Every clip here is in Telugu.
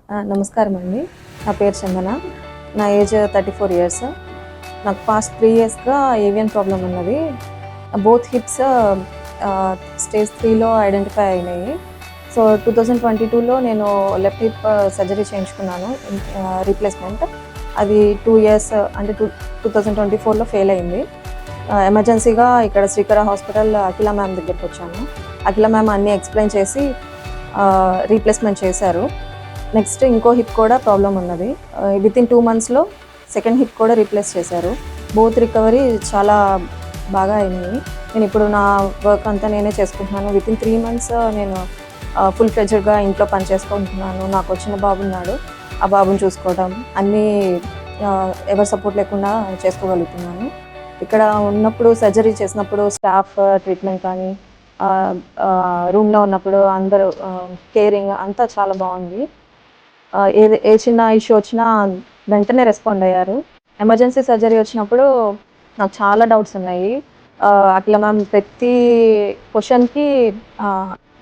నమస్కారం అండి. నా పేరు చందన. నా ఏజ్ 34 ఇయర్స్. నాకు పాస్ట్ 3 ఇయర్స్‌గా ఏవియన్ ప్రాబ్లమ్ ఉన్నది. బోత్ హిప్స్ స్టేజ్ 3లో ఐడెంటిఫై అయినాయి. సో, 2022లో నేను లెఫ్ట్ హిప్ సర్జరీ చేయించుకున్నాను. రీప్లేస్‌మెంట్. అది 2 ఇయర్స్ అంటే 2024లో ఫెయిల్ అయింది. ఎమర్జెన్సీగా ఇక్కడ శ్రీకర హాస్పిటల్ అఖిల మ్యామ్ దగ్గరికొచ్చాను. అఖిల మ్యామ్ అన్నీ ఎక్స్‌ప్లెయిన్ చేసి రీప్లేస్‌మెంట్ చేశారు. నెక్స్ట్ ఇంకో హిప్ కూడా ప్రాబ్లం ఉన్నది. వితిన్ 2 మంత్స్‌లో సెకండ్ హిప్ కూడా రీప్లేస్ చేశారు. బోత్ రికవరీ చాలా బాగా అయినాయి. నేను ఇప్పుడు నా వర్క్ అంతా నేనే చేసుకుంటున్నాను. వితిన్ 3 మంత్స్ నేను ఫుల్ ఫ్లెడ్జ్డ్‌గా ఇంట్లో పని చేసుకుంటున్నాను. నాకు వచ్చిన బాబు ఉన్నాడు. ఆ బాబుని చూసుకోవడం అన్నీ ఎవరి సపోర్ట్ లేకుండా చేసుకోగలుగుతున్నాను. ఇక్కడ ఉన్నప్పుడు సర్జరీ చేసినప్పుడు స్టాఫ్ ట్రీట్మెంట్ కానీ రూమ్‌లో ఉన్నప్పుడు అందరూ కేరింగ్ అంతా చాలా బాగుంది. ఏ చిన్న ఇష్యూ వచ్చినా వెంటనే రెస్పాండ్ అయ్యారు. ఎమర్జెన్సీ సర్జరీ వచ్చినప్పుడు నాకు చాలా డౌట్స్ ఉన్నాయి. అట్లా మ్యామ్ ప్రతి క్వశ్చన్‌కి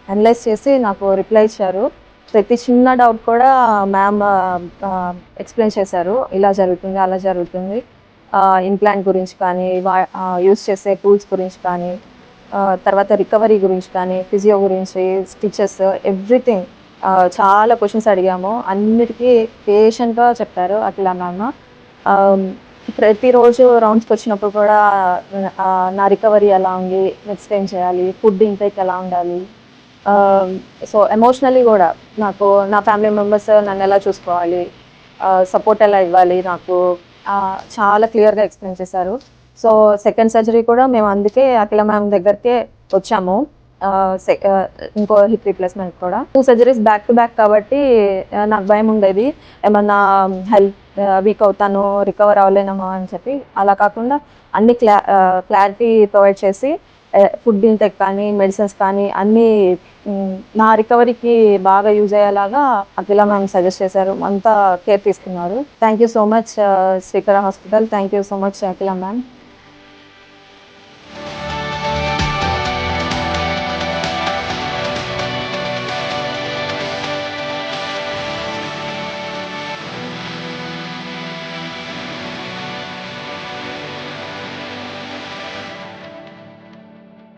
అనలైజ్ చేసి నాకు రిప్లై ఇచ్చారు. ప్రతి చిన్న డౌట్ కూడా మ్యామ్ ఎక్స్‌ప్లెయిన్ చేశారు. ఇలా జరుగుతుంది, అలా జరుగుతుంది. ఇంప్లాంట్ గురించి కానీ, యూజ్ చేసే టూల్స్ గురించి కానీ, తర్వాత రికవరీ గురించి కానీ, ఫిజియో గురించి, స్టిచెస్ ఎవ్రీథింగ్. చాలా క్వశ్చన్స్ అడిగాము. అన్నిటికీ పేషెంట్‌గా చెప్పారు అఖిల మ్యామ్. ప్రతిరోజు రౌండ్స్‌కి వచ్చినప్పుడు కూడా నా రికవరీ ఎలా ఉంది, నెక్స్ట్ ఏం చేయాలి, ఫుడ్ ఇంటేక్ ఎలా ఉండాలి, సో ఎమోషనల్లీ కూడా నాకు నా ఫ్యామిలీ మెంబర్స్ నన్ను ఎలా చూసుకోవాలి, సపోర్ట్ ఎలా ఇవ్వాలి నాకు చాలా క్లియర్గా ఎక్స్ప్లెయిన్ చేశారు. సో సెకండ్ సర్జరీ కూడా మేము అందుకే అఖిల మ్యామ్ దగ్గరికే వచ్చాము. ఇంకో హిప్ రీప్లేస్మెంట్ కూడా 2 సర్జరీస్ బ్యాక్ టు బ్యాక్ కాబట్టి నాకు భయం ఉండేది. ఏమన్నా హెల్త్ వీక్ అవుతాను, రికవర్ అవ్వలేనేమో అని చెప్పి. అలా కాకుండా అన్ని క్లారిటీ ప్రొవైడ్ చేసి ఫుడ్ ఇంటేక్ కానీ, మెడిసిన్స్ కానీ అన్నీ నా రికవరీకి బాగా యూజ్ అయ్యేలాగా అఖిల మ్యామ్ సజెస్ట్ చేశారు. అంతా కేర్ తీసుకున్నారు. Thank you so much Srikara hospital. Thank you so much Akhila ma'am.